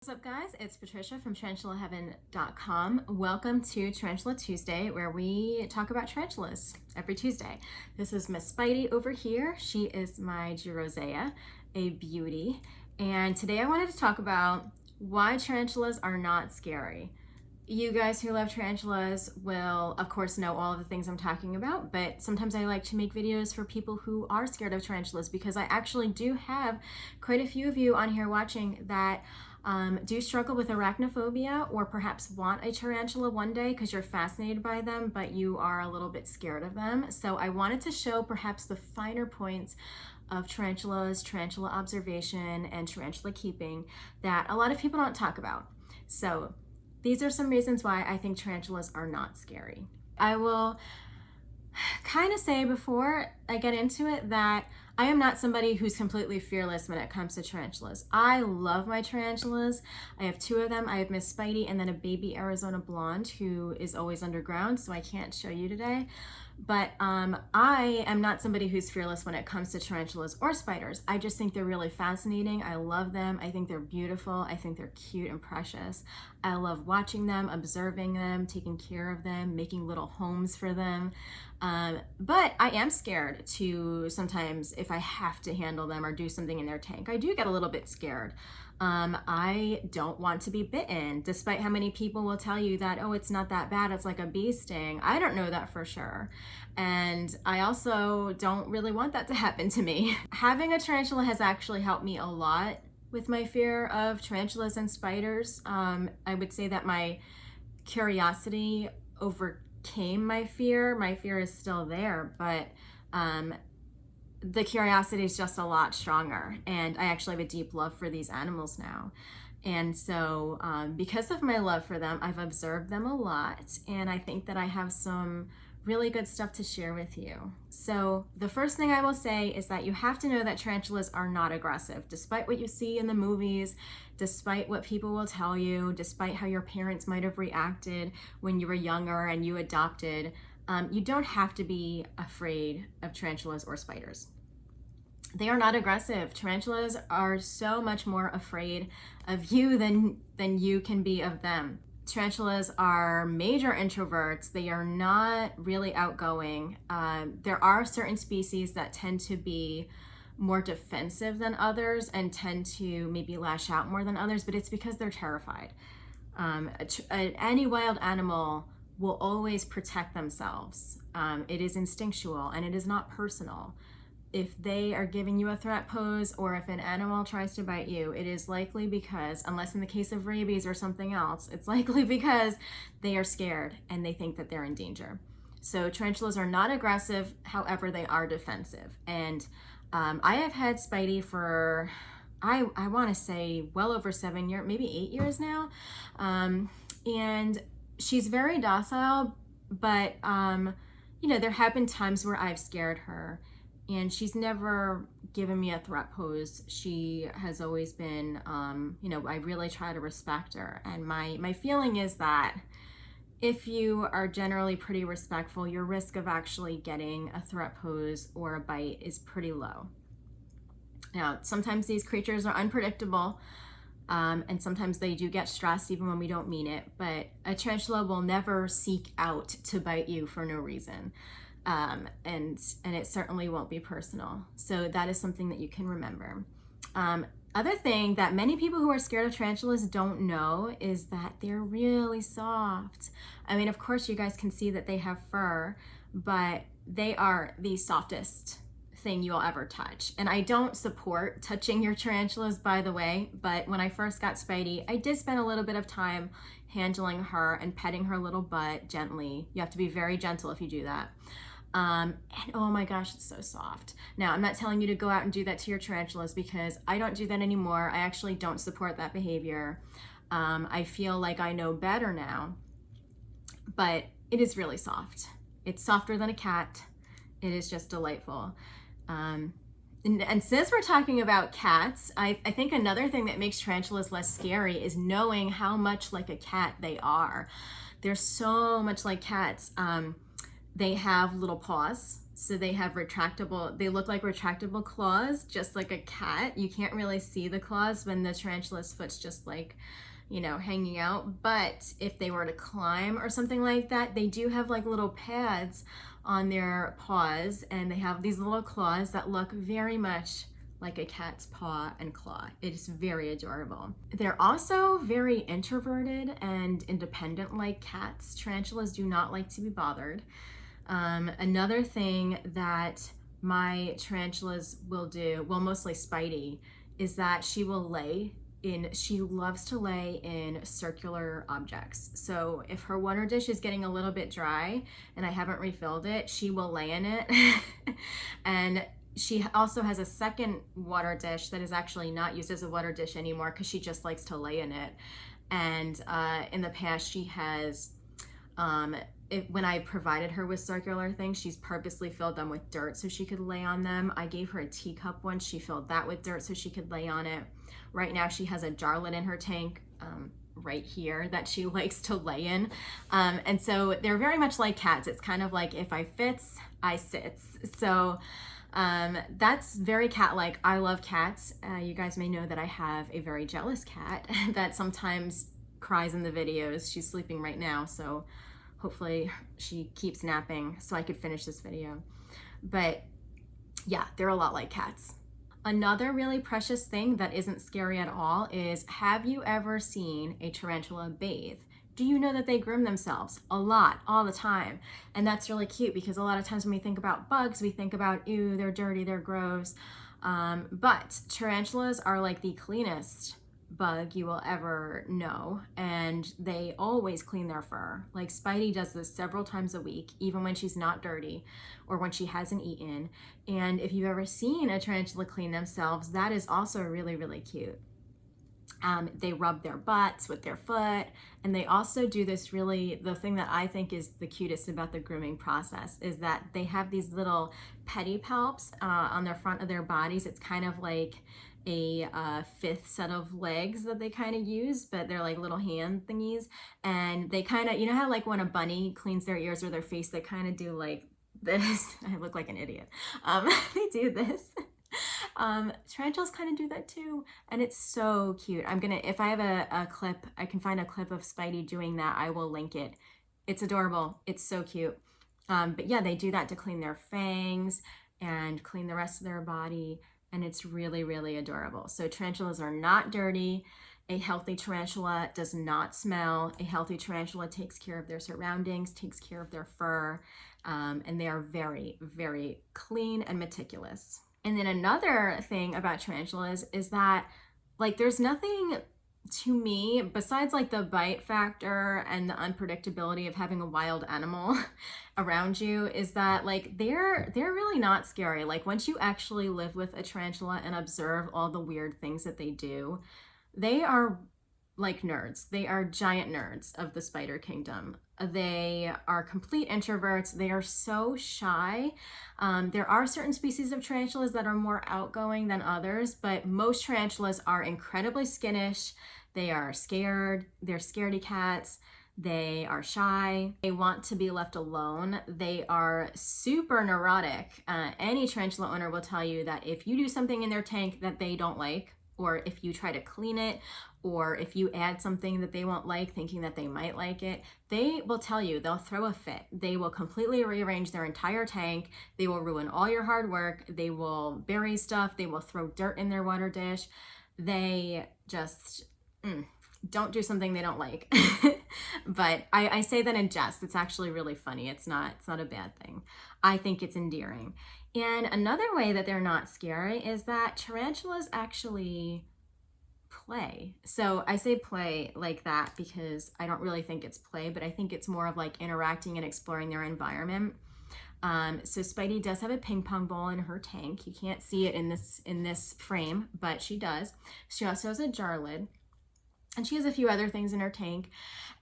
What's up, guys? It's Patricia from tarantulaheaven.com. Welcome to Tarantula Tuesday, where we talk about tarantulas every Tuesday. This is Miss Spidey over here. She is my Girosea, a beauty. And today I wanted to talk about why tarantulas are not scary. You guys who love tarantulas will, of course, know all of the things I'm talking about, but sometimes I like to make videos for people who are scared of tarantulas because I actually do have quite a few of you on here watching that do struggle with arachnophobia or perhaps want a tarantula one day because you're fascinated by them, but you are a little bit scared of them. So I wanted to show perhaps the finer points of tarantulas, tarantula observation, and tarantula keeping that a lot of people don't talk about. So these are some reasons why I think tarantulas are not scary. I will kind of say before I get into it that I am not somebody who's completely fearless when it comes to tarantulas. I love my tarantulas. I have two of them. I have Miss Spidey and then a baby Arizona blonde who is always underground, so I can't show you today. But I am not somebody who's fearless when it comes to tarantulas or spiders. I just think they're really fascinating. I love them. I think they're beautiful. I think they're cute and precious. I love watching them, observing them, taking care of them, making little homes for them. But I am scared to sometimes, if I have to handle them or do something in their tank, I do get a little bit scared. I don't want to be bitten, despite how many people will tell you that, oh, it's not that bad, it's like a bee sting. I don't know that for sure. And I also don't really want that to happen to me. Having a tarantula has actually helped me a lot with my fear of tarantulas and spiders. I would say that my curiosity overcame my fear. My fear is still there, but the curiosity is just a lot stronger, and I actually have a deep love for these animals now. And so because of my love for them, I've observed them a lot, and I think that I have some really good stuff to share with you. So the first thing I will say is that you have to know that tarantulas are not aggressive, despite what you see in the movies, despite what people will tell you, despite how your parents might have reacted when you were younger and you adopted. You don't have to be afraid of tarantulas or spiders. They are not aggressive. Tarantulas are so much more afraid of you than you can be of them. Tarantulas are major introverts. They are not really outgoing. There are certain species that tend to be more defensive than others and tend to maybe lash out more than others, but it's because they're terrified. Any wild animal will always protect themselves. It is instinctual and it is not personal. If they are giving you a threat pose or if an animal tries to bite you, it is likely because, unless in the case of rabies or something else, it's likely because they are scared and they think that they're in danger. So tarantulas are not aggressive, however, they are defensive. And I have had Spidey for, I want to say well over 7 years, maybe 8 years now. And she's very docile, but you know, there have been times where I've scared her and she's never given me a threat pose. She has always been, you know, I really try to respect her. And my feeling is that if you are generally pretty respectful, your risk of actually getting a threat pose or a bite is pretty low. Now, sometimes these creatures are unpredictable. And sometimes they do get stressed even when we don't mean it, but a tarantula will never seek out to bite you for no reason. And it certainly won't be personal. So that is something that you can remember. Other thing that many people who are scared of tarantulas don't know is that they're really soft. I mean, of course you guys can see that they have fur, but they are the softest thing you'll ever touch. And I don't support touching your tarantulas, by the way, but when I first got Spidey, I did spend a little bit of time handling her and petting her little butt gently. You have to be very gentle if you do that. And oh my gosh, it's so soft. Now, I'm not telling you to go out and do that to your tarantulas because I don't do that anymore. I actually don't support that behavior. I feel like I know better now, but it is really soft. It's softer than a cat. It is just delightful. And since we're talking about cats, I think another thing that makes tarantulas less scary is knowing how much like a cat they are. They're so much like cats. They have little paws, So they have retractable, they look like retractable claws, just like a cat. You can't really see the claws when the tarantula's foot's just like, you know, hanging out. But if they were to climb or something like that, they do have like little pads on their paws, and they have these little claws that look very much like a cat's paw and claw. It is very adorable. They're also very introverted and independent like cats. Tarantulas do not like to be bothered. Another thing that my tarantulas will do, well, mostly Spidey, is that she loves to lay in circular objects. So if her water dish is getting a little bit dry and I haven't refilled it, she will lay in it. And she also has a second water dish that is actually not used as a water dish anymore because she just likes to lay in it. And in the past, she has, when I provided her with circular things, she's purposely filled them with dirt so she could lay on them. I gave her a teacup once. She filled that with dirt so she could lay on it. Right now, she has a jarlet in her tank right here that she likes to lay in. And so they're very much like cats. It's kind of like if I fits, I sits. So that's very cat-like. I love cats. You guys may know that I have a very jealous cat that sometimes cries in the videos. She's sleeping right now, so hopefully she keeps napping so I could finish this video. But yeah, they're a lot like cats. Another really precious thing that isn't scary at all is, have you ever seen a tarantula bathe? Do you know that they groom themselves a lot, all the time? And that's really cute because a lot of times when we think about bugs, we think about, ew, they're dirty, they're gross. But tarantulas are like the cleanest bug you will ever know, and they always clean their fur. Like Spidey does this several times a week, even when she's not dirty or when she hasn't eaten. And if you've ever seen a tarantula clean themselves, that is also really, really cute. They rub their butts with their foot, and they also do this the thing that I think is the cutest about the grooming process is that they have these little pedipalps on the front of their bodies. It's kind of like a fifth set of legs that they kind of use, but they're like little hand thingies. And they kind of, you know how like when a bunny cleans their ears or their face, they kind of do like this. I look like an idiot. They do this. Tarantulas kind of do that too, and it's so cute. If I have a clip, I can find a clip of Spidey doing that, I will link it. It's adorable. It's so cute. But yeah, they do that to clean their fangs and clean the rest of their body, and it's really, really adorable. So tarantulas are not dirty. A healthy tarantula does not smell. A healthy tarantula takes care of their surroundings, takes care of their fur, and they are very, very clean and meticulous. And then another thing about tarantulas is that, like, there's nothing to me besides like the bite factor and the unpredictability of having a wild animal around you, is that like they're really not scary. Like once you actually live with a tarantula and observe all the weird things that they do, they are like nerds. They are giant nerds of the spider kingdom. They are complete introverts. They are so shy. There are certain species of tarantulas that are more outgoing than others, but most tarantulas are incredibly skittish. They are scared. They're scaredy cats. They are shy. They want to be left alone. They are super neurotic. Any tarantula owner will tell you that if you do something in their tank that they don't like, or if you try to clean it, or if you add something that they won't like, thinking that they might like it, they will tell you, they'll throw a fit. They will completely rearrange their entire tank. They will ruin all your hard work. They will bury stuff. They will throw dirt in their water dish. They just don't do something they don't like. But I say that in jest. It's actually really funny. It's not a bad thing. I think it's endearing. And another way that they're not scary is that tarantulas actually play. So I say play like that because I don't really think it's play, but I think it's more of like interacting and exploring their environment. So Spidey does have a ping pong ball in her tank. You can't see it in this frame, but she does. She also has a jar lid. And she has a few other things in her tank,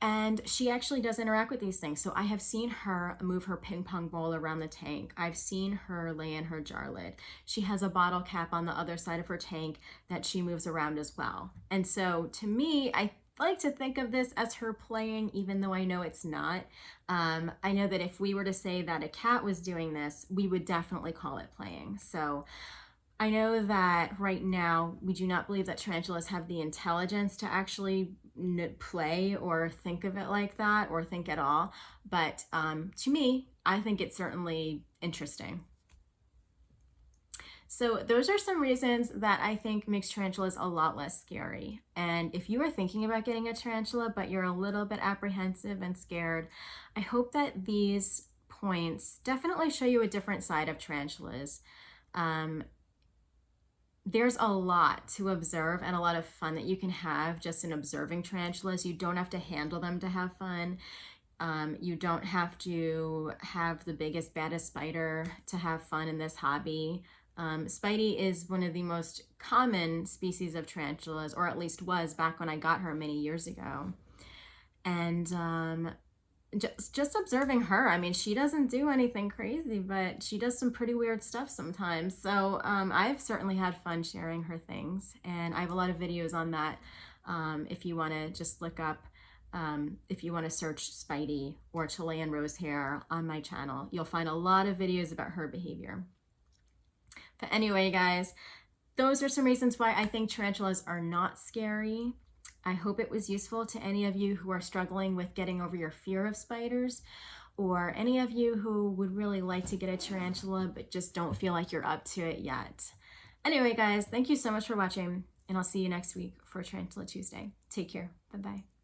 and she actually does interact with these things. So I have seen her move her ping pong ball around the tank. I've seen her lay in her jar lid. She has a bottle cap on the other side of her tank that she moves around as well. And so to me, like to think of this as her playing, even though I know it's not. I know that if we were to say that a cat was doing this, we would definitely call it playing. So I know that right now we do not believe that tarantulas have the intelligence to actually play or think of it like that or think at all. But to me, I think it's certainly interesting. So those are some reasons that I think makes tarantulas a lot less scary. And if you are thinking about getting a tarantula, but you're a little bit apprehensive and scared, I hope that these points definitely show you a different side of tarantulas. There's a lot to observe and a lot of fun that you can have just in observing tarantulas. You don't have to handle them to have fun. You don't have to have the biggest, baddest spider to have fun in this hobby. Spidey is one of the most common species of tarantulas, or at least was back when I got her many years ago. And just observing her, I mean, she doesn't do anything crazy, but she does some pretty weird stuff sometimes. So I've certainly had fun sharing her things, and I have a lot of videos on that. If you want to just look up, if you want to search Spidey or Chilean rose hair on my channel, you'll find a lot of videos about her behavior. But anyway, guys, those are some reasons why I think tarantulas are not scary. I hope it was useful to any of you who are struggling with getting over your fear of spiders, or any of you who would really like to get a tarantula but just don't feel like you're up to it yet. Anyway, guys, thank you so much for watching, and I'll see you next week for Tarantula Tuesday. Take care. Bye-bye.